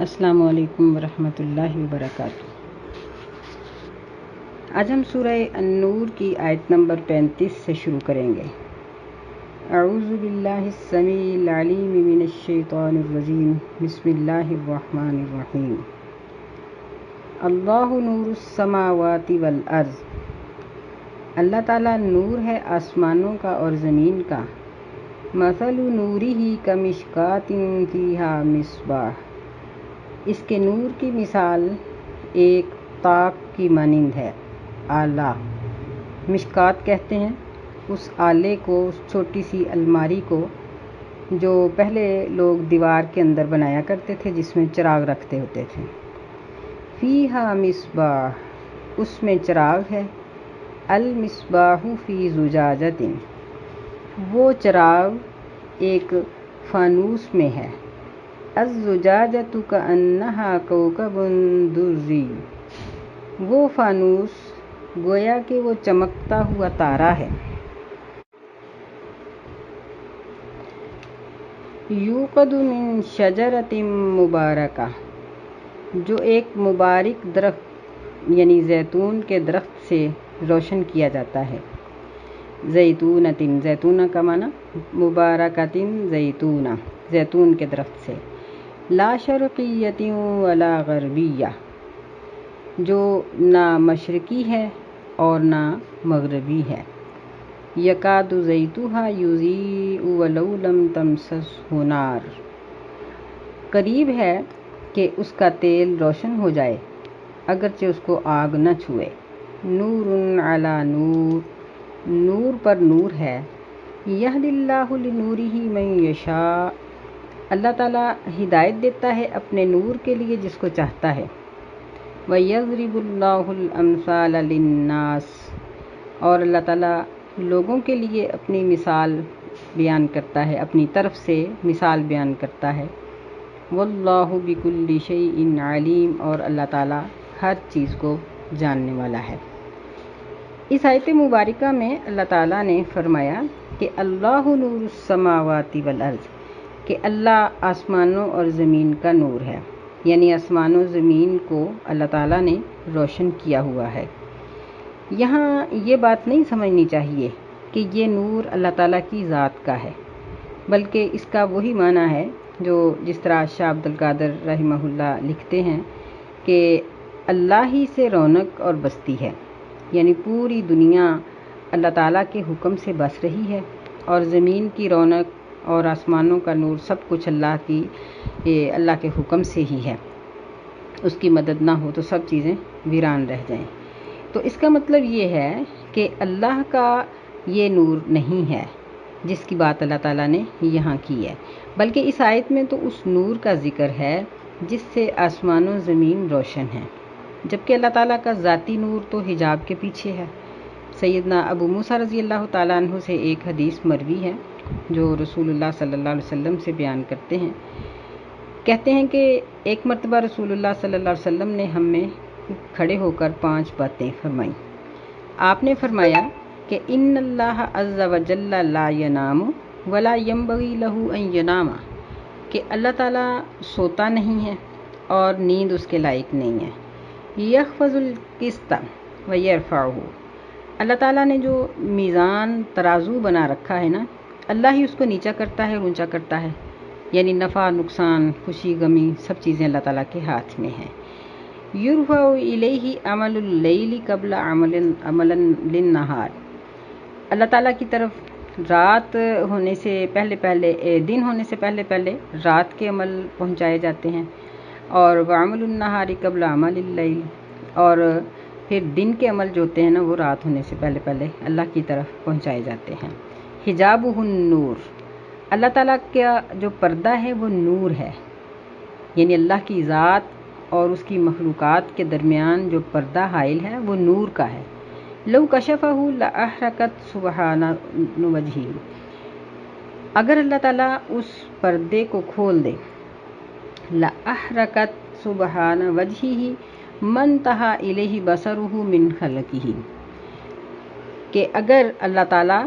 السلام علیکم ورحمۃ اللہ وبرکاتہ۔ آج ہم سورہ النور کی آیت نمبر 35 سے شروع کریں گے۔ اعوذ باللہ السمیع العلیم من الشیطان الرجیم، بسم اللہ الرحمن الرحیم۔ اللہ نور السماوات والارض، اللہ تعالیٰ نور ہے آسمانوں کا اور زمین کا۔ مثل نورہ کمشکاۃ فیہا مصباح، اس کے نور کی مثال ایک طاق کی مانند ہے۔ آلہ مشکات کہتے ہیں اس آلے کو، اس چھوٹی سی الماری کو جو پہلے لوگ دیوار کے اندر بنایا کرتے تھے، جس میں چراغ رکھتے ہوتے تھے۔ فیہا مصباح، اس میں چراغ ہے۔ المصباح فی زجاجۃ، وہ چراغ ایک فانوس میں ہے۔ الزجاجۃ کأنہا کوکب درّی، وہ فانوس گویا کہ وہ چمکتا ہوا تارا ہے۔ یوقد من شجرۃ مبارکہ، جو ایک مبارک درخت یعنی زیتون کے درخت سے روشن کیا جاتا ہے۔ زیتونۃ، زیتونہ کا معنی مبارکۃ، زیتونہ زیتون کے درخت سے۔ لا شرقیۃ ولا غربیہ، جو نہ مشرقی ہے اور نہ مغربی ہے۔ یکاد زیتها یضیء ولو لم تمسسہ نار، قریب ہے کہ اس کا تیل روشن ہو جائے اگرچہ اس کو آگ نہ چھوئے۔ نور علی نور، نور پر نور ہے۔ یہدی اللہ لنورہ من یشاء، اللہ تعالیٰ ہدایت دیتا ہے اپنے نور کے لیے جس کو چاہتا ہے۔ وَيَضْرِبُ اللَّهُ الْأَمْثَالَ لِلنَّاسِ، اور اللہ تعالیٰ لوگوں کے لیے اپنی مثال بیان کرتا ہے، اپنی طرف سے مثال بیان کرتا ہے۔ وَاللَّهُ بِكُلِّ شَيْءٍ عَلِيمٌ، اور اللہ تعالیٰ ہر چیز کو جاننے والا ہے۔ اس آیت مبارکہ میں اللہ تعالیٰ نے فرمایا کہ اللہ نور السماوات والارض، کہ اللہ آسمانوں اور زمین کا نور ہے، یعنی آسمان و زمین کو اللہ تعالیٰ نے روشن کیا ہوا ہے۔ یہاں یہ بات نہیں سمجھنی چاہیے کہ یہ نور اللہ تعالیٰ کی ذات کا ہے، بلکہ اس کا وہی معنی ہے جو جس طرح شاہ عبد القادر رحمہ اللہ لکھتے ہیں کہ اللہ ہی سے رونق اور بستی ہے، یعنی پوری دنیا اللہ تعالیٰ کے حکم سے بس رہی ہے، اور زمین کی رونق اور آسمانوں کا نور سب کچھ اللہ کے حکم سے ہی ہے۔ اس کی مدد نہ ہو تو سب چیزیں ویران رہ جائیں۔ تو اس کا مطلب یہ ہے کہ اللہ کا یہ نور نہیں ہے جس کی بات اللہ تعالیٰ نے یہاں کی ہے، بلکہ اس آیت میں تو اس نور کا ذکر ہے جس سے آسمان و زمین روشن ہیں، جبکہ اللہ تعالیٰ کا ذاتی نور تو حجاب کے پیچھے ہے۔ سیدنا ابو موسیٰ رضی اللہ تعالیٰ عنہ سے ایک حدیث مروی ہے جو رسول اللہ صلی اللہ علیہ وسلم سے بیان کرتے ہیں۔ کہتے ہیں کہ ایک مرتبہ رسول اللہ صلی اللہ علیہ وسلم نے ہم میں کھڑے ہو کر 5 باتیں فرمائیں۔ آپ نے فرمایا کہ ان اللہ عز وجل لا ینام ولا ینبغی لہ ان ینام، کہ اللہ تعالیٰ سوتا نہیں ہے اور نیند اس کے لائق نہیں ہے۔ یخفض القسط ویرفعہ، اللہ تعالیٰ نے جو میزان ترازو بنا رکھا ہے نا، اللہ ہی اس کو نیچا کرتا ہے اور اونچا کرتا ہے، یعنی نفع نقصان، خوشی غمی سب چیزیں اللہ تعالیٰ کے ہاتھ میں ہیں۔ یرفع الیہ عمل اللیل قبل عمل للنہار، اللہ تعالیٰ کی طرف رات ہونے سے دن ہونے سے پہلے رات کے عمل پہنچائے جاتے ہیں، اور وعمل النہار قبل عمل اللیل، اور پھر دن کے عمل جو ہوتے ہیں نا وہ رات ہونے سے پہلے اللہ کی طرف پہنچائے جاتے ہیں۔ حجابہ النور، اللہ تعالیٰ کا جو پردہ ہے وہ نور ہے، یعنی اللہ کی ذات اور اس کی مخلوقات کے درمیان جو پردہ حائل ہے وہ نور کا ہے۔ لو کشفہ لأحرقت سبحان وجہہ، اگر اللہ تعالیٰ اس پردے کو کھول دے، لأحرقت سبحان وجہہ منتہا الیہ بصرہ من خلقہ، کہ اگر اللہ تعالیٰ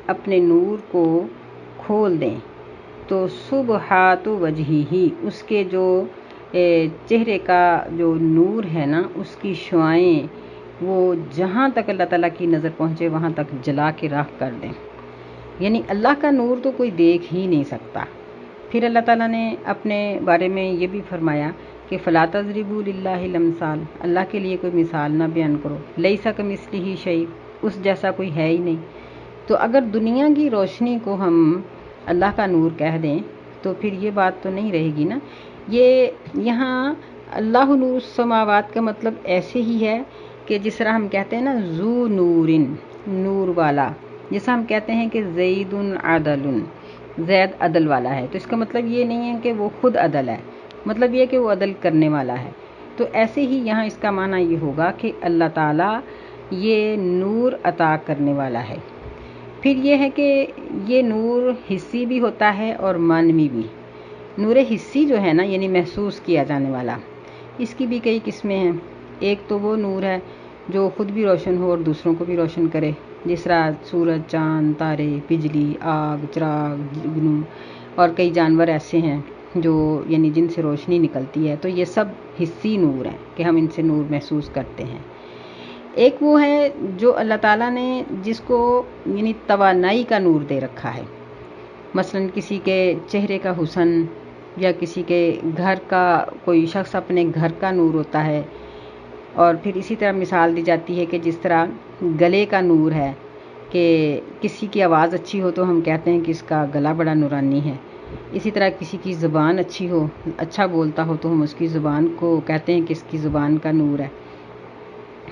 اپنے نور کو کھول دیں تو سبحات وجہہ، اس کے جو چہرے کا جو نور ہے نا اس کی شعائیں وہ جہاں تک اللہ تعالیٰ کی نظر پہنچے وہاں تک جلا کے راکھ کر دیں، یعنی اللہ کا نور تو کوئی دیکھ ہی نہیں سکتا۔ پھر اللہ تعالیٰ نے اپنے بارے میں یہ بھی فرمایا کہ فَلَا تَضْرِبُوا لِلَّهِ الْأَمْثَالَ، اللہ کے لیے کوئی مثال نہ بیان کرو، لَيْسَ كَمِثْلِهِ شَيْءٌ، اس جیسا کوئی ہے ہی نہیں۔ تو اگر دنیا کی روشنی کو ہم اللہ کا نور کہہ دیں تو پھر یہ بات تو نہیں رہے گی نا۔ یہ یہاں اللہ نور السماوات کا مطلب ایسے ہی ہے کہ جس طرح ہم کہتے ہیں نا ذو نورن، نور والا، جیسا ہم کہتے ہیں کہ زید عدل، زید عدل والا ہے، تو اس کا مطلب یہ نہیں ہے کہ وہ خود عدل ہے، مطلب یہ کہ وہ عدل کرنے والا ہے۔ تو ایسے ہی یہاں اس کا معنی یہ ہوگا کہ اللہ تعالیٰ یہ نور عطا کرنے والا ہے۔ پھر یہ ہے کہ یہ نور حسی بھی ہوتا ہے اور معنوی بھی۔ نور حسی جو ہے نا یعنی محسوس کیا جانے والا، اس کی بھی کئی قسمیں ہیں۔ ایک تو وہ نور ہے جو خود بھی روشن ہو اور دوسروں کو بھی روشن کرے، جس طرح سورج، چاند، تارے، بجلی، آگ، چراغ، جگنو اور کئی جانور ایسے ہیں جو یعنی جن سے روشنی نکلتی ہے، تو یہ سب حسی نور ہیں کہ ہم ان سے نور محسوس کرتے ہیں۔ ایک وہ ہے جو اللہ تعالیٰ نے جس کو یعنی توانائی کا نور دے رکھا ہے، مثلا کسی کے چہرے کا حسن یا کسی کے گھر کا، کوئی شخص اپنے گھر کا نور ہوتا ہے۔ اور پھر اسی طرح مثال دی جاتی ہے کہ جس طرح گلے کا نور ہے کہ کسی کی آواز اچھی ہو تو ہم کہتے ہیں کہ اس کا گلا بڑا نورانی ہے۔ اسی طرح کسی کی زبان اچھی ہو، اچھا بولتا ہو تو ہم اس کی زبان کو کہتے ہیں کہ اس کی زبان کا نور ہے۔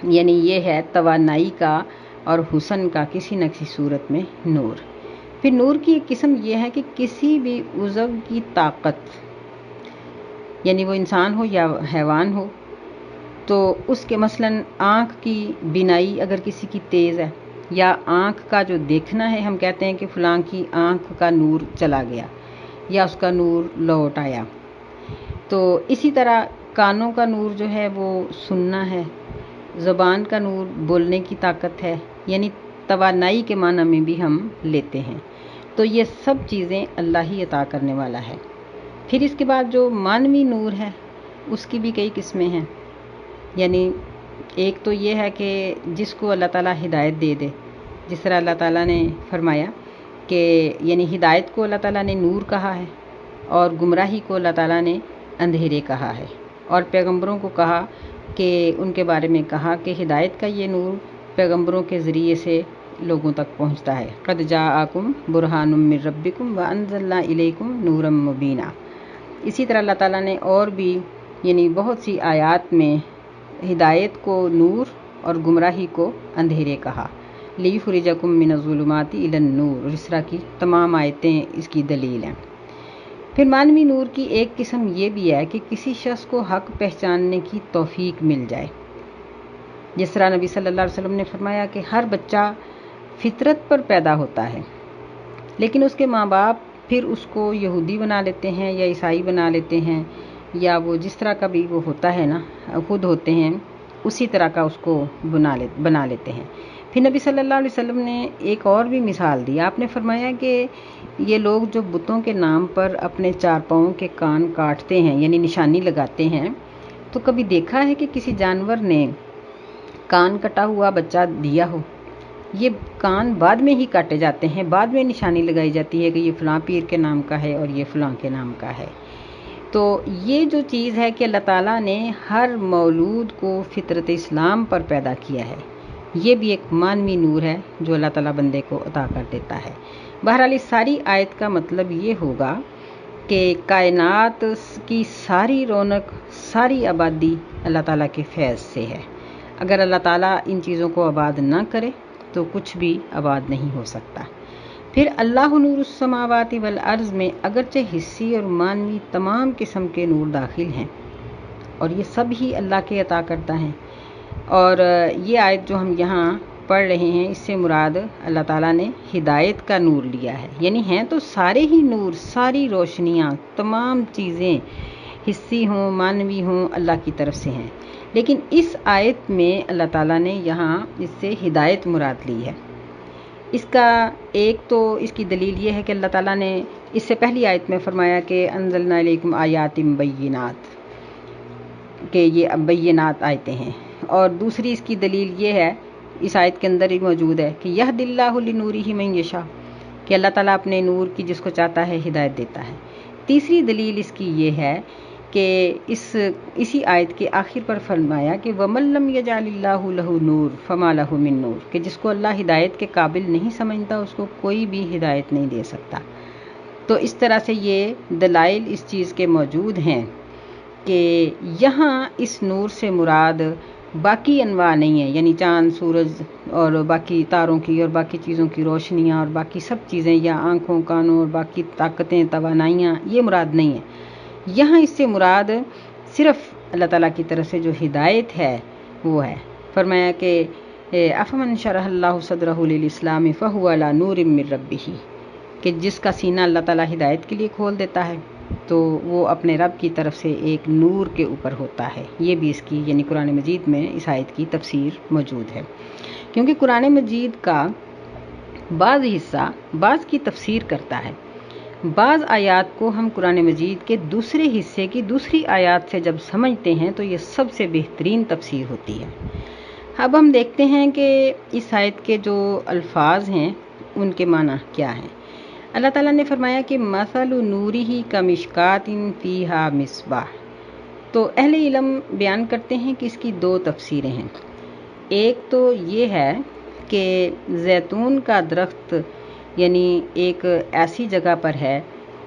یعنی یہ ہے توانائی کا اور حسن کا کسی نہ کسی صورت میں نور۔ پھر نور کی ایک قسم یہ ہے کہ کسی بھی عضو کی طاقت، یعنی وہ انسان ہو یا حیوان ہو، تو اس کے مثلا آنکھ کی بینائی اگر کسی کی تیز ہے یا آنکھ کا جو دیکھنا ہے، ہم کہتے ہیں کہ فلاں کی آنکھ کا نور چلا گیا یا اس کا نور لوٹ آیا۔ تو اسی طرح کانوں کا نور جو ہے وہ سننا ہے، زبان کا نور بولنے کی طاقت ہے، یعنی توانائی کے معنی میں بھی ہم لیتے ہیں۔ تو یہ سب چیزیں اللہ ہی عطا کرنے والا ہے۔ پھر اس کے بعد جو معنوی نور ہے اس کی بھی کئی قسمیں ہیں، یعنی ایک تو یہ ہے کہ جس کو اللہ تعالیٰ ہدایت دے دے، جس طرح اللہ تعالیٰ نے فرمایا کہ یعنی ہدایت کو اللہ تعالیٰ نے نور کہا ہے اور گمراہی کو اللہ تعالیٰ نے اندھیرے کہا ہے، اور پیغمبروں کو کہا کہ ان کے بارے میں کہا کہ ہدایت کا یہ نور پیغمبروں کے ذریعے سے لوگوں تک پہنچتا ہے۔ قد جاءکم برہان من ربکم وانزلنا الیکم نورا مبینا۔ اسی طرح اللہ تعالیٰ نے اور بھی یعنی بہت سی آیات میں ہدایت کو نور اور گمراہی کو اندھیرے کہا۔ لیخرجکم من الظلمات الی النور، اس طرح کی تمام آیتیں اس کی دلیل ہیں۔ پھر معنوی نور کی ایک قسم یہ بھی ہے کہ کسی شخص کو حق پہچاننے کی توفیق مل جائے، جس طرح نبی صلی اللہ علیہ وسلم نے فرمایا کہ ہر بچہ فطرت پر پیدا ہوتا ہے، لیکن اس کے ماں باپ پھر اس کو یہودی بنا لیتے ہیں یا عیسائی بنا لیتے ہیں، یا وہ جس طرح کا بھی وہ ہوتا ہے نا خود ہوتے ہیں اسی طرح کا اس کو بنا لیتے ہیں۔ پھر نبی صلی اللہ علیہ وسلم نے ایک اور بھی مثال دی، آپ نے فرمایا کہ یہ لوگ جو بتوں کے نام پر اپنے چار پاؤں کے کان کاٹتے ہیں یعنی نشانی لگاتے ہیں، تو کبھی دیکھا ہے کہ کسی جانور نے کان کٹا ہوا بچہ دیا ہو؟ یہ کان بعد میں ہی کاٹے جاتے ہیں، بعد میں نشانی لگائی جاتی ہے کہ یہ فلاں پیر کے نام کا ہے اور یہ فلاں کے نام کا ہے۔ تو یہ جو چیز ہے کہ اللہ تعالیٰ نے ہر مولود کو فطرت اسلام پر پیدا کیا ہے، یہ بھی ایک معنوی نور ہے جو اللہ تعالیٰ بندے کو عطا کر دیتا ہے۔ بہرحال اس ساری آیت کا مطلب یہ ہوگا کہ کائنات کی ساری رونق، ساری آبادی اللہ تعالیٰ کے فیض سے ہے۔ اگر اللہ تعالیٰ ان چیزوں کو آباد نہ کرے تو کچھ بھی آباد نہیں ہو سکتا۔ پھر اللہ نور السماوات والارض میں اگرچہ حسی اور معنوی تمام قسم کے نور داخل ہیں اور یہ سب ہی اللہ کے عطا کرتا ہے، اور یہ آیت جو ہم یہاں پڑھ رہے ہیں اس سے مراد اللہ تعالیٰ نے ہدایت کا نور لیا ہے، یعنی ہیں تو سارے ہی نور، ساری روشنیاں، تمام چیزیں حسی ہوں معنوی ہوں اللہ کی طرف سے ہیں، لیکن اس آیت میں اللہ تعالیٰ نے یہاں اس سے ہدایت مراد لی ہے۔ اس کا ایک تو اس کی دلیل یہ ہے کہ اللہ تعالیٰ نے اس سے پہلی آیت میں فرمایا کہ انزلنا الیکم آیات بینات، کہ یہ بینات آیتیں ہیں۔ اور دوسری اس کی دلیل یہ ہے، اس آیت کے اندر ہی موجود ہے کہ یہدی اللہ لنورہ من یشاء، کہ اللہ تعالیٰ اپنے نور کی جس کو چاہتا ہے ہدایت دیتا ہے۔ تیسری دلیل اس کی یہ ہے کہ اسی آیت کے آخر پر فرمایا کہ وَمَن لَّمْ يَجْعَلِ اللَّهُ لَهُ نُورٌ فَمَا لَهُ مِن نُور، کہ جس کو اللہ ہدایت کے قابل نہیں سمجھتا اس کو کوئی بھی ہدایت نہیں دے سکتا۔ تو اس طرح سے یہ دلائل اس چیز کے موجود ہیں کہ یہاں اس نور سے مراد باقی انواع نہیں ہے، یعنی چاند، سورج اور باقی تاروں کی اور باقی چیزوں کی روشنیاں اور باقی سب چیزیں، یا آنکھوں، کانوں اور باقی طاقتیں، توانائیاں، یہ مراد نہیں ہے۔ یہاں اس سے مراد صرف اللہ تعالیٰ کی طرف سے جو ہدایت ہے وہ ہے۔ فرمایا کہ افمن شرح اللہ صدرہ للاسلام فہو علی نور من ربہ، کہ جس کا سینہ اللہ تعالیٰ ہدایت کے لیے کھول دیتا ہے تو وہ اپنے رب کی طرف سے ایک نور کے اوپر ہوتا ہے۔ یہ بھی اس کی یعنی قرآن مجید میں اس آیت کی تفسیر موجود ہے، کیونکہ قرآن مجید کا بعض حصہ بعض کی تفسیر کرتا ہے۔ بعض آیات کو ہم قرآن مجید کے دوسرے حصے کی دوسری آیات سے جب سمجھتے ہیں تو یہ سب سے بہترین تفسیر ہوتی ہے۔ اب ہم دیکھتے ہیں کہ اس آیت کے جو الفاظ ہیں ان کے معنی کیا ہیں۔ اللہ تعالیٰ نے فرمایا کہ مثل نورہ کمشکات فیہا مصباح، تو اہل علم بیان کرتے ہیں کہ اس کی دو تفسیریں ہیں۔ ایک تو یہ ہے کہ زیتون کا درخت یعنی ایک ایسی جگہ پر ہے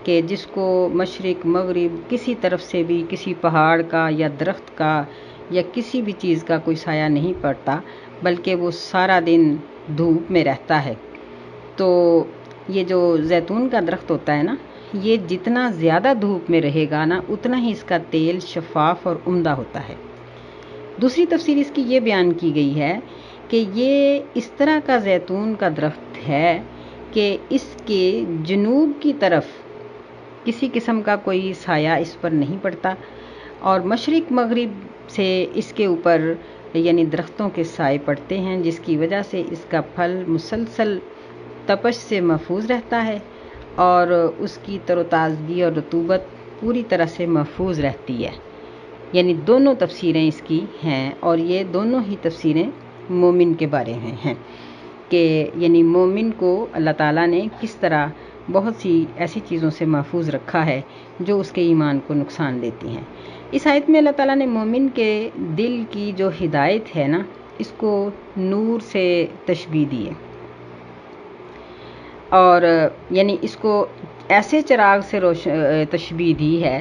کہ جس کو مشرق مغرب کسی طرف سے بھی کسی پہاڑ کا یا درخت کا یا کسی بھی چیز کا کوئی سایہ نہیں پڑتا، بلکہ وہ سارا دن دھوپ میں رہتا ہے۔ تو یہ جو زیتون کا درخت ہوتا ہے نا، یہ جتنا زیادہ دھوپ میں رہے گا نا اتنا ہی اس کا تیل شفاف اور عمدہ ہوتا ہے۔ دوسری تفسیر اس کی یہ بیان کی گئی ہے کہ یہ اس طرح کا زیتون کا درخت ہے کہ اس کے جنوب کی طرف کسی قسم کا کوئی سایہ اس پر نہیں پڑتا، اور مشرق مغرب سے اس کے اوپر یعنی درختوں کے سائے پڑتے ہیں، جس کی وجہ سے اس کا پھل مسلسل تپش سے محفوظ رہتا ہے اور اس کی تر و تازگی اور رطوبت پوری طرح سے محفوظ رہتی ہے۔ یعنی دونوں تفسیریں اس کی ہیں، اور یہ دونوں ہی تفسیریں مومن کے بارے میں ہیں کہ یعنی مومن کو اللہ تعالیٰ نے کس طرح بہت سی ایسی چیزوں سے محفوظ رکھا ہے جو اس کے ایمان کو نقصان دیتی ہیں۔ اس آیت میں اللہ تعالیٰ نے مومن کے دل کی جو ہدایت ہے نا، اس کو نور سے تشبیہ دی ہے، اور یعنی اس کو ایسے چراغ سے تشبیہ دی ہے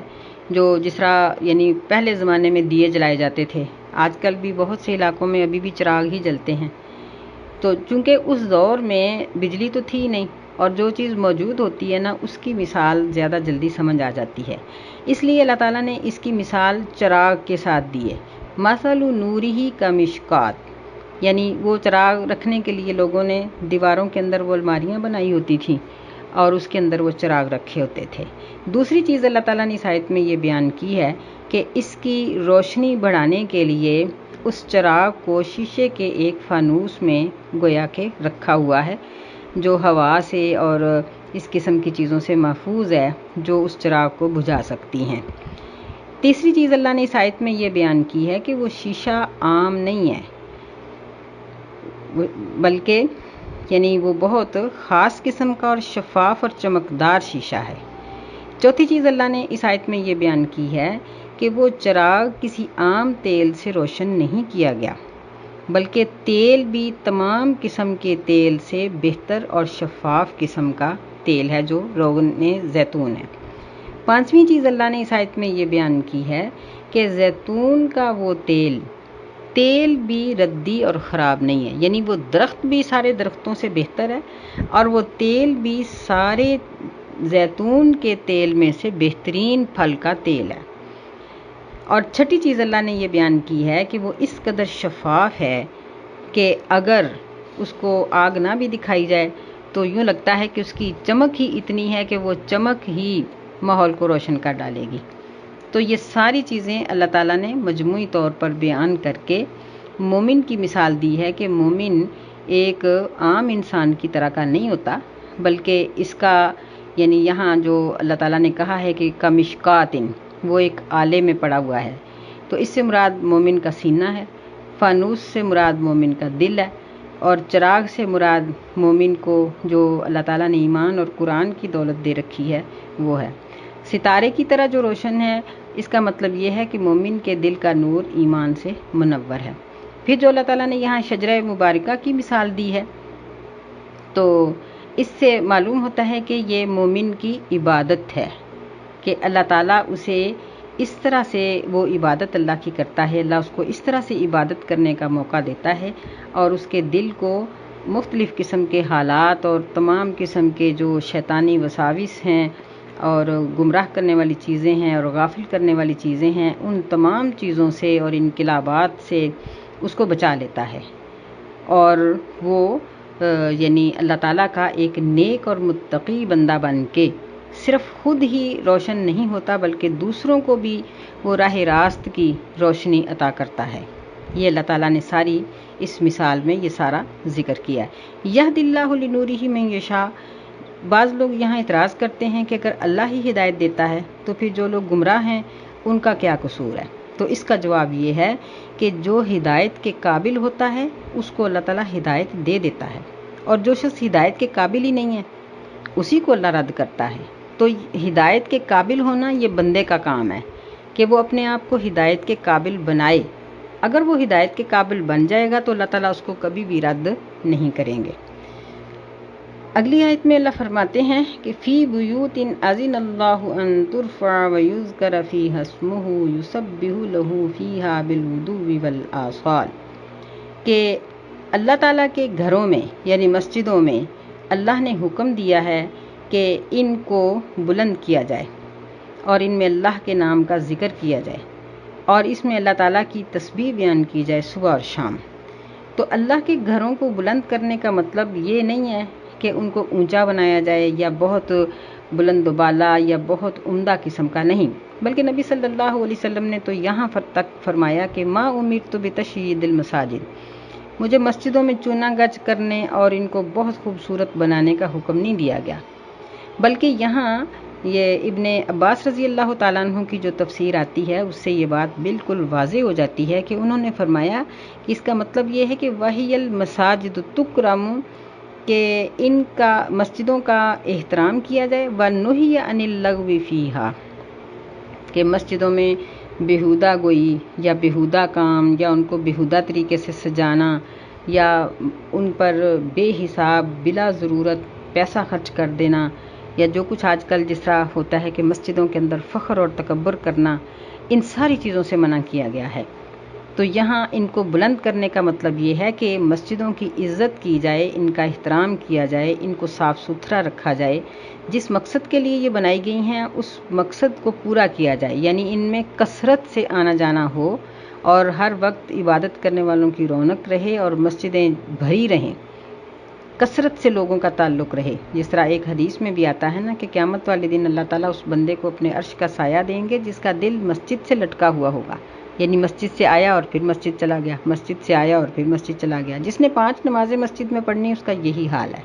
جو جس طرح یعنی پہلے زمانے میں دیے جلائے جاتے تھے، آج کل بھی بہت سے علاقوں میں ابھی بھی چراغ ہی جلتے ہیں۔ تو چونکہ اس دور میں بجلی تو تھی نہیں، اور جو چیز موجود ہوتی ہے نا اس کی مثال زیادہ جلدی سمجھ آ جاتی ہے، اس لیے اللہ تعالیٰ نے اس کی مثال چراغ کے ساتھ دی ہے۔ مثل نورہ کمشکات، یعنی وہ چراغ رکھنے کے لیے لوگوں نے دیواروں کے اندر وہ الماریاں بنائی ہوتی تھیں اور اس کے اندر وہ چراغ رکھے ہوتے تھے۔ دوسری چیز اللہ تعالیٰ نے اس آیت میں یہ بیان کی ہے کہ اس کی روشنی بڑھانے کے لیے اس چراغ کو شیشے کے ایک فانوس میں گویا کہ رکھا ہوا ہے، جو ہوا سے اور اس قسم کی چیزوں سے محفوظ ہے جو اس چراغ کو بجھا سکتی ہیں۔ تیسری چیز اللہ نے اس آیت میں یہ بیان کی ہے کہ وہ شیشہ عام نہیں ہے، بلکہ یعنی وہ بہت خاص قسم کا اور شفاف اور چمکدار شیشہ ہے۔ چوتھی چیز اللہ نے اس آیت میں یہ بیان کی ہے کہ وہ چراغ کسی عام تیل سے روشن نہیں کیا گیا، بلکہ تیل بھی تمام قسم کے تیل سے بہتر اور شفاف قسم کا تیل ہے جو روغن زیتون ہے۔ پانچویں چیز اللہ نے اس آیت میں یہ بیان کی ہے کہ زیتون کا وہ تیل بھی ردی اور خراب نہیں ہے، یعنی وہ درخت بھی سارے درختوں سے بہتر ہے، اور وہ تیل بھی سارے زیتون کے تیل میں سے بہترین پھل کا تیل ہے۔ اور چھٹی چیز اللہ نے یہ بیان کی ہے کہ وہ اس قدر شفاف ہے کہ اگر اس کو آگ نہ بھی دکھائی جائے تو یوں لگتا ہے کہ اس کی چمک ہی اتنی ہے کہ وہ چمک ہی ماحول کو روشن کر ڈالے گی۔ تو یہ ساری چیزیں اللہ تعالیٰ نے مجموعی طور پر بیان کر کے مومن کی مثال دی ہے کہ مومن ایک عام انسان کی طرح کا نہیں ہوتا، بلکہ اس کا یعنی یہاں جو اللہ تعالیٰ نے کہا ہے کہ کمشکاتن، وہ ایک آلے میں پڑا ہوا ہے تو اس سے مراد مومن کا سینہ ہے، فانوس سے مراد مومن کا دل ہے، اور چراغ سے مراد مومن کو جو اللہ تعالیٰ نے ایمان اور قرآن کی دولت دے رکھی ہے وہ ہے۔ ستارے کی طرح جو روشن ہے، اس کا مطلب یہ ہے کہ مومن کے دل کا نور ایمان سے منور ہے۔ پھر جو اللہ تعالیٰ نے یہاں شجرہ مبارکہ کی مثال دی ہے، تو اس سے معلوم ہوتا ہے کہ یہ مومن کی عبادت ہے، کہ اللہ تعالیٰ اسے اس طرح سے وہ عبادت اللہ کی کرتا ہے، اللہ اس کو اس طرح سے عبادت کرنے کا موقع دیتا ہے، اور اس کے دل کو مختلف قسم کے حالات اور تمام قسم کے جو شیطانی وساوس ہیں اور گمراہ کرنے والی چیزیں ہیں اور غافل کرنے والی چیزیں ہیں، ان تمام چیزوں سے اور انقلابات سے اس کو بچا لیتا ہے، اور وہ یعنی اللہ تعالیٰ کا ایک نیک اور متقی بندہ بن کے صرف خود ہی روشن نہیں ہوتا بلکہ دوسروں کو بھی وہ راہ راست کی روشنی عطا کرتا ہے۔ یہ اللہ تعالیٰ نے ساری اس مثال میں یہ سارا ذکر کیا ہے۔ یہدی اللہ لنورہ من یشاء۔ بعض لوگ یہاں اعتراض کرتے ہیں کہ اگر اللہ ہی ہدایت دیتا ہے تو پھر جو لوگ گمراہ ہیں ان کا کیا قصور ہے؟ تو اس کا جواب یہ ہے کہ جو ہدایت کے قابل ہوتا ہے اس کو اللہ تعالیٰ ہدایت دے دیتا ہے، اور جو شخص ہدایت کے قابل ہی نہیں ہے اسی کو اللہ رد کرتا ہے۔ تو ہدایت کے قابل ہونا یہ بندے کا کام ہے کہ وہ اپنے آپ کو ہدایت کے قابل بنائے۔ اگر وہ ہدایت کے قابل بن جائے گا تو اللہ تعالیٰ اس کو کبھی بھی رد نہیں کریں گے۔ اگلی آیت میں اللہ فرماتے ہیں کہ فی بیوت اذن اللہ ان ترفع ویذکر فیہا اسمہ یسبح لہ فیہا بالغدو والآصال، کہ اللہ تعالیٰ کے گھروں میں یعنی مسجدوں میں اللہ نے حکم دیا ہے کہ ان کو بلند کیا جائے اور ان میں اللہ کے نام کا ذکر کیا جائے، اور اس میں اللہ تعالیٰ کی تسبیح بیان کی جائے صبح اور شام۔ تو اللہ کے گھروں کو بلند کرنے کا مطلب یہ نہیں ہے کہ ان کو اونچا بنایا جائے یا بہت بلند و بالا یا بہت عمدہ قسم کا، نہیں، بلکہ نبی صلی اللہ علیہ وسلم نے تو یہاں تک فرمایا کہ ما امرت بتشیید المساجد، مجھے مسجدوں میں چونا گچ کرنے اور ان کو بہت خوبصورت بنانے کا حکم نہیں دیا گیا، بلکہ یہاں یہ ابن عباس رضی اللہ تعالیٰ عنہ کی جو تفسیر آتی ہے اس سے یہ بات بالکل واضح ہو جاتی ہے کہ انہوں نے فرمایا کہ اس کا مطلب یہ ہے کہ وحی المساجد تکرم، کہ ان کا مسجدوں کا احترام کیا جائے، ونہی عن اللغو فیہا، کہ مسجدوں میں بیہودہ گوئی یا بیہودہ کام یا ان کو بیہودہ طریقے سے سجانا یا ان پر بے حساب بلا ضرورت پیسہ خرچ کر دینا، یا جو کچھ آج کل جس طرح ہوتا ہے کہ مسجدوں کے اندر فخر اور تکبر کرنا، ان ساری چیزوں سے منع کیا گیا ہے۔ تو یہاں ان کو بلند کرنے کا مطلب یہ ہے کہ مسجدوں کی عزت کی جائے، ان کا احترام کیا جائے، ان کو صاف ستھرا رکھا جائے، جس مقصد کے لیے یہ بنائی گئی ہیں اس مقصد کو پورا کیا جائے، یعنی ان میں کثرت سے آنا جانا ہو اور ہر وقت عبادت کرنے والوں کی رونق رہے اور مسجدیں بھری رہیں، کثرت سے لوگوں کا تعلق رہے۔ جس طرح ایک حدیث میں بھی آتا ہے نا کہ قیامت والے دن اللہ تعالیٰ اس بندے کو اپنے عرش کا سایہ دیں گے جس کا دل مسجد سے لٹکا ہوا ہوگا، یعنی مسجد سے آیا اور پھر مسجد چلا گیا، مسجد سے آیا اور پھر مسجد چلا گیا، جس نے 5 نمازیں مسجد میں پڑھنی اس کا یہی حال ہے۔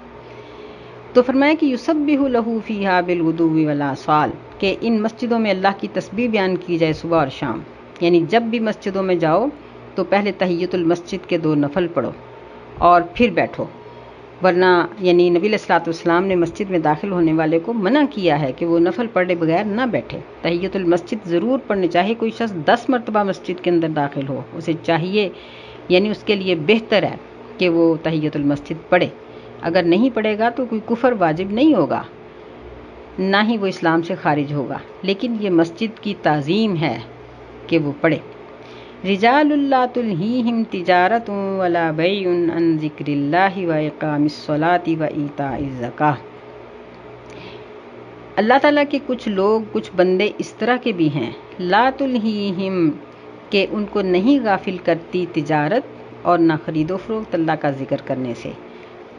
تو فرمایا کہ یسبح لہ فیہا بالغدو والآصال، کہ ان مسجدوں میں اللہ کی تسبیح بیان کی جائے صبح اور شام، یعنی جب بھی مسجدوں میں جاؤ تو پہلے تحیۃ المسجد کے 2 نفل پڑھو اور پھر بیٹھو، ورنہ یعنی نبی علیہ الصلوۃ والسلام نے مسجد میں داخل ہونے والے کو منع کیا ہے کہ وہ نفل پڑھے بغیر نہ بیٹھے، تحیۃ المسجد ضرور پڑھنے، چاہے کوئی شخص 10 مرتبہ مسجد کے اندر داخل ہو، اسے چاہیے، یعنی اس کے لیے بہتر ہے کہ وہ تحیۃ المسجد پڑھے۔ اگر نہیں پڑھے گا تو کوئی کفر واجب نہیں ہوگا، نہ ہی وہ اسلام سے خارج ہوگا، لیکن یہ مسجد کی تعظیم ہے کہ وہ پڑھے۔ رجال لا تلہیہم تجارت ولا بیع عن ذکر اللہ واقام الصلاۃ وایتاء الزکاۃ۔ اللہ تعالیٰ کے کچھ لوگ، کچھ بندے اس طرح کے بھی ہیں، لا تلہیہم، کہ ان کو نہیں غافل کرتی تجارت اور نہ خرید و فروخت اللہ کا ذکر کرنے سے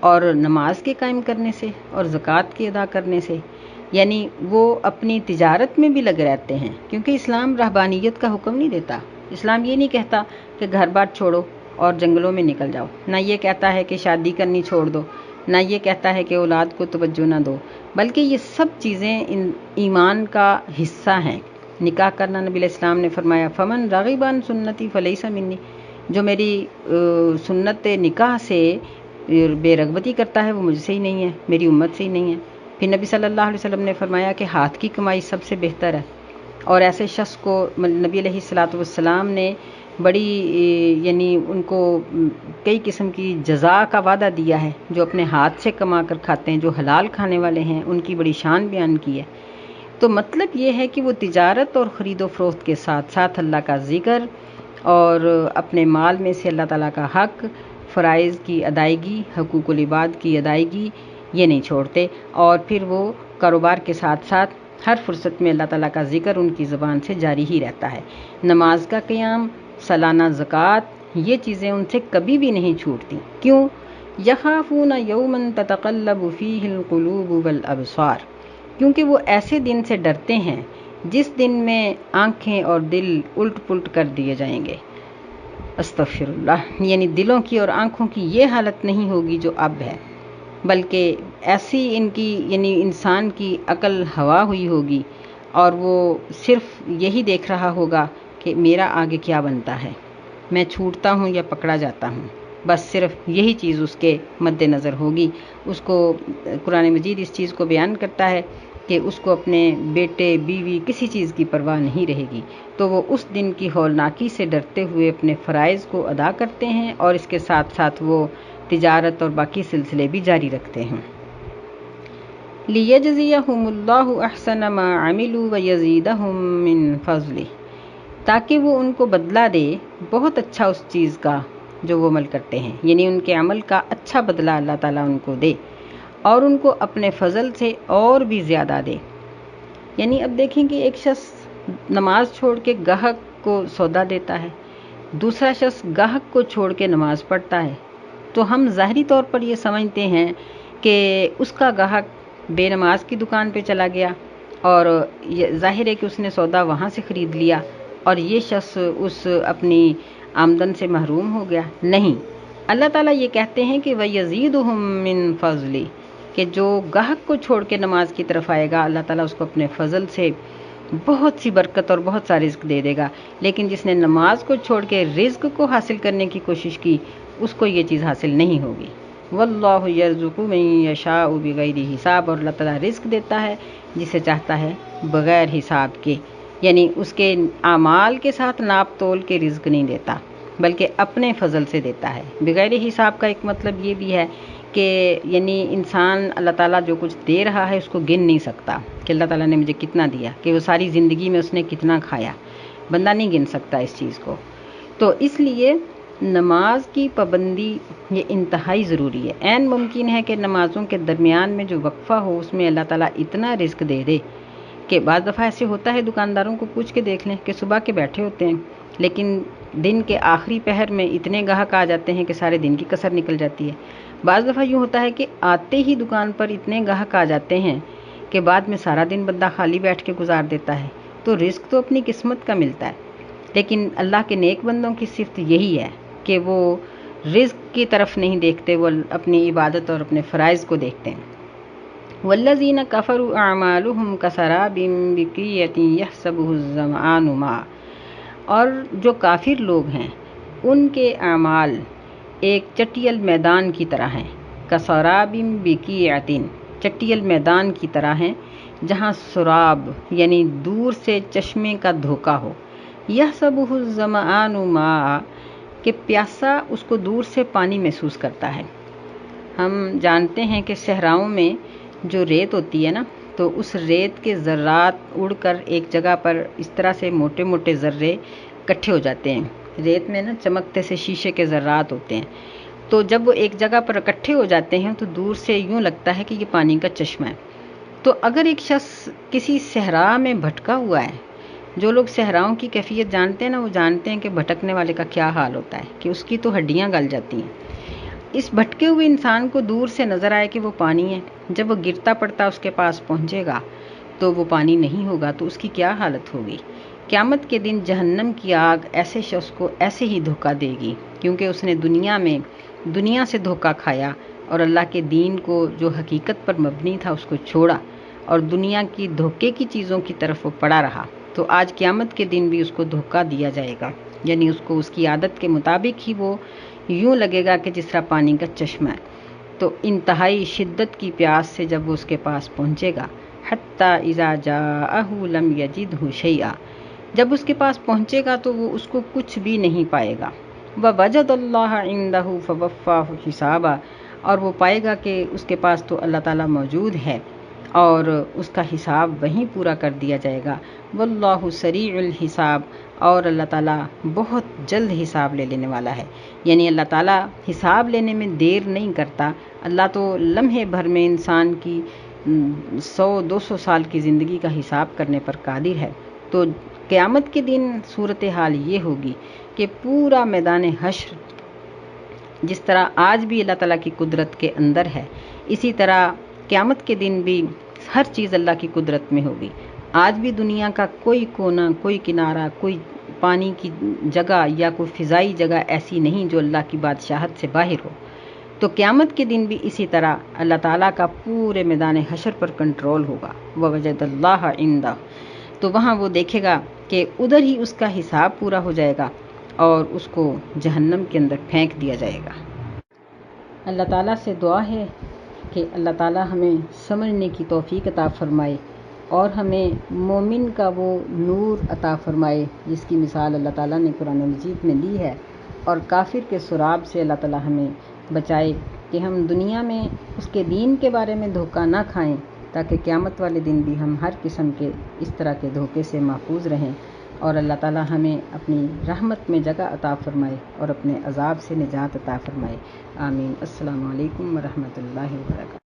اور نماز کے قائم کرنے سے اور زکوٰۃ کے ادا کرنے سے، یعنی وہ اپنی تجارت میں بھی لگے رہتے ہیں، کیونکہ اسلام رہبانیت کا حکم نہیں دیتا۔ اسلام یہ نہیں کہتا کہ گھر بار چھوڑو اور جنگلوں میں نکل جاؤ، نہ یہ کہتا ہے کہ شادی کرنی چھوڑ دو، نہ یہ کہتا ہے کہ اولاد کو توجہ نہ دو، بلکہ یہ سب چیزیں ایمان کا حصہ ہیں نکاح کرنا نبی علیہ السلام نے فرمایا فمن راغب عن سنتی فلیس منی، جو میری سنت نکاح سے بے رغبتی کرتا ہے وہ مجھ سے ہی نہیں ہے، میری امت سے ہی نہیں ہے۔ پھر نبی صلی اللہ علیہ وسلم نے فرمایا کہ ہاتھ کی کمائی سب سے بہتر ہے، اور ایسے شخص کو نبی علیہ الصلوۃ والسلام نے بڑی یعنی ان کو کئی قسم کی جزا کا وعدہ دیا ہے، جو اپنے ہاتھ سے کما کر کھاتے ہیں، جو حلال کھانے والے ہیں، ان کی بڑی شان بیان کی ہے۔ تو مطلب یہ ہے کہ وہ تجارت اور خرید و فروخت کے ساتھ ساتھ اللہ کا ذکر اور اپنے مال میں سے اللہ تعالیٰ کا حق، فرائض کی ادائیگی، حقوق العباد کی ادائیگی یہ نہیں چھوڑتے، اور پھر وہ کاروبار کے ساتھ ساتھ ہر فرصت میں اللہ تعالیٰ کا ذکر ان کی زبان سے جاری ہی رہتا ہے۔ نماز کا قیام، سالانہ زکوٰۃ، یہ چیزیں ان سے کبھی بھی نہیں چھوٹتی۔ کیوں؟ یخافون یوما تتقلب فیہ القلوب والابصار، کیونکہ وہ ایسے دن سے ڈرتے ہیں جس دن میں آنکھیں اور دل الٹ پلٹ کر دیے جائیں گے۔ استغفر اللہ، یعنی دلوں کی اور آنکھوں کی یہ حالت نہیں ہوگی جو اب ہے، بلکہ ایسی ان کی یعنی انسان کی عقل ہوا ہوئی ہوگی، اور وہ صرف یہی دیکھ رہا ہوگا کہ میرا آگے کیا بنتا ہے، میں چھوٹتا ہوں یا پکڑا جاتا ہوں، بس صرف یہی چیز اس کے مد نظر ہوگی۔ اس کو قرآن مجید اس چیز کو بیان کرتا ہے کہ اس کو اپنے بیٹے بیوی کسی چیز کی پرواہ نہیں رہے گی، تو وہ اس دن کی ہولناکی سے ڈرتے ہوئے اپنے فرائض کو ادا کرتے ہیں، اور اس کے ساتھ ساتھ وہ تجارت اور باقی سلسلے بھی جاری رکھتے ہیں۔ لِيَجْزِيَهُمُ اللَّهُ أَحْسَنَ مَا عَمِلُوا وَيَزِيدَهُم مِّن فَضْلِهِ، تاکہ وہ ان کو بدلہ دے بہت اچھا اس چیز کا جو وہ عمل کرتے ہیں، یعنی ان کے عمل کا اچھا بدلہ اللہ تعالیٰ ان کو دے، اور ان کو اپنے فضل سے اور بھی زیادہ دے۔ یعنی اب دیکھیں کہ ایک شخص نماز چھوڑ کے گاہک کو سودا دیتا ہے، دوسرا شخص گاہک کو چھوڑ کے نماز پڑھتا ہے، تو ہم ظاہری طور پر یہ سمجھتے ہیں کہ اس کا گاہک بے نماز کی دکان پہ چلا گیا، اور ظاہر ہے کہ اس نے سودا وہاں سے خرید لیا، اور یہ شخص اس اپنی آمدن سے محروم ہو گیا۔ نہیں، اللہ تعالیٰ یہ کہتے ہیں کہ وَيَزِيدُهُم مِّن فَضْلِهِ، کہ جو گاہک کو چھوڑ کے نماز کی طرف آئے گا اللہ تعالیٰ اس کو اپنے فضل سے بہت سی برکت اور بہت سا رزق دے دے گا، لیکن جس نے نماز کو چھوڑ کے رزق کو حاصل کرنے کی کوشش کی اس کو یہ چیز حاصل نہیں ہوگی۔ واللہ یرزق من یشاء بغیر حساب، اور اللہ تعالیٰ رزق دیتا ہے جسے چاہتا ہے بغیر حساب کے، یعنی اس کے اعمال کے ساتھ ناپ تول کے رزق نہیں دیتا بلکہ اپنے فضل سے دیتا ہے۔ بغیر حساب کا ایک مطلب یہ بھی ہے کہ یعنی انسان اللہ تعالیٰ جو کچھ دے رہا ہے اس کو گن نہیں سکتا کہ اللہ تعالیٰ نے مجھے کتنا دیا، کہ وہ ساری زندگی میں اس نے کتنا کھایا، بندہ نہیں گن سکتا اس چیز کو۔ تو اس لیے نماز کی پابندی یہ انتہائی ضروری ہے۔ عین ممکن ہے کہ نمازوں کے درمیان میں جو وقفہ ہو اس میں اللہ تعالیٰ اتنا رزق دے دے کہ بعض دفعہ ایسے ہوتا ہے، دکانداروں کو پوچھ کے دیکھ لیں کہ صبح کے بیٹھے ہوتے ہیں لیکن دن کے آخری پہر میں اتنے گاہک آ جاتے ہیں کہ سارے دن کی کسر نکل جاتی ہے۔ بعض دفعہ یوں ہوتا ہے کہ آتے ہی دکان پر اتنے گاہک آ جاتے ہیں کہ بعد میں سارا دن بندہ خالی بیٹھ کے گزار دیتا ہے۔ تو رزق تو اپنی قسمت کا ملتا ہے، لیکن اللہ کے نیک بندوں کی صفت یہی ہے کہ وہ رزق کی طرف نہیں دیکھتے، وہ اپنی عبادت اور اپنے فرائض کو دیکھتے ہیں۔ والذین کفروا اعمالهم کسراب بقیعۃ یحسبہ الظمآن ماء، اور جو کافر لوگ ہیں ان کے اعمال ایک چٹیل میدان کی طرح ہیں، کسراب بقیعۃ، چٹیل میدان کی طرح ہیں جہاں سراب یعنی دور سے چشمے کا دھوکا ہو، یحسبہ الظمآن ماء، کہ پیاسا اس کو دور سے پانی محسوس کرتا ہے۔ ہم جانتے ہیں کہ صحراؤں میں جو ریت ہوتی ہے نا، تو اس ریت کے ذرات اڑ کر ایک جگہ پر اس طرح سے موٹے موٹے ذرے اکٹھے ہو جاتے ہیں۔ ریت میں نا چمکتے سے شیشے کے ذرات ہوتے ہیں، تو جب وہ ایک جگہ پر اکٹھے ہو جاتے ہیں تو دور سے یوں لگتا ہے کہ یہ پانی کا چشمہ ہے۔ تو اگر ایک شخص کسی صحرا میں بھٹکا ہوا ہے، جو لوگ صحراؤں کی کیفیت جانتے ہیں نا، وہ جانتے ہیں کہ بھٹکنے والے کا کیا حال ہوتا ہے، کہ اس کی تو ہڈیاں گل جاتی ہیں۔ اس بھٹکے ہوئے انسان کو دور سے نظر آئے کہ وہ پانی ہے، جب وہ گرتا پڑتا اس کے پاس پہنچے گا تو وہ پانی نہیں ہوگا، تو اس کی کیا حالت ہوگی۔ قیامت کے دن جہنم کی آگ ایسے شخص کو ایسے ہی دھوکہ دے گی، کیونکہ اس نے دنیا سے دھوکہ کھایا اور اللہ کے دین کو جو حقیقت پر مبنی تھا اس کو چھوڑا، اور دنیا کی دھوکے کی چیزوں کی طرف وہ پڑا رہا، تو آج قیامت کے دن بھی اس کو دھوکہ دیا جائے گا، یعنی اس کو اس کی عادت کے مطابق ہی وہ یوں لگے گا کہ جس طرح پانی کا چشمہ ہے۔ تو انتہائی شدت کی پیاس سے جب وہ اس کے پاس پہنچے گا، حتی اذا جاءہ لم یجدہ شیئا، جب اس کے پاس پہنچے گا تو وہ اس کو کچھ بھی نہیں پائے گا۔ ووجد اللہ عندہ فوفاہ حسابا، اور وہ پائے گا کہ اس کے پاس تو اللہ تعالیٰ موجود ہے اور اس کا حساب وہیں پورا کر دیا جائے گا۔ واللہ سریع الحساب، اور اللہ تعالیٰ بہت جلد حساب لے لینے والا ہے، یعنی اللہ تعالیٰ حساب لینے میں دیر نہیں کرتا۔ اللہ تو لمحے بھر میں انسان کی 100-200 سال کی زندگی کا حساب کرنے پر قادر ہے۔ تو قیامت کے دن صورتحال یہ ہوگی کہ پورا میدان حشر جس طرح آج بھی اللہ تعالیٰ کی قدرت کے اندر ہے، اسی طرح قیامت کے دن بھی ہر چیز اللہ کی قدرت میں ہوگی۔ آج بھی دنیا کا کوئی کونا، کوئی کنارہ، کوئی پانی کی جگہ یا کوئی فضائی جگہ ایسی نہیں جو اللہ کی بادشاہت سے باہر ہو۔ تو قیامت کے دن بھی اسی طرح اللہ تعالیٰ کا پورے میدان حشر پر کنٹرول ہوگا۔ ووجد اللہ عندہ، تو وہاں وہ دیکھے گا کہ ادھر ہی اس کا حساب پورا ہو جائے گا اور اس کو جہنم کے اندر پھینک دیا جائے گا۔ اللہ تعالیٰ سے دعا ہے کہ اللہ تعالیٰ ہمیں سمجھنے کی توفیق عطا فرمائے اور ہمیں مومن کا وہ نور عطا فرمائے جس کی مثال اللہ تعالیٰ نے قرآن مجید میں دی ہے، اور کافر کے سراب سے اللہ تعالیٰ ہمیں بچائے کہ ہم دنیا میں اس کے دین کے بارے میں دھوکہ نہ کھائیں، تاکہ قیامت والے دن بھی ہم ہر قسم کے اس طرح کے دھوکے سے محفوظ رہیں، اور اللہ تعالیٰ ہمیں اپنی رحمت میں جگہ عطا فرمائے اور اپنے عذاب سے نجات عطا فرمائے۔ آمین۔ السلام علیکم ورحمۃ اللہ وبرکاتہ۔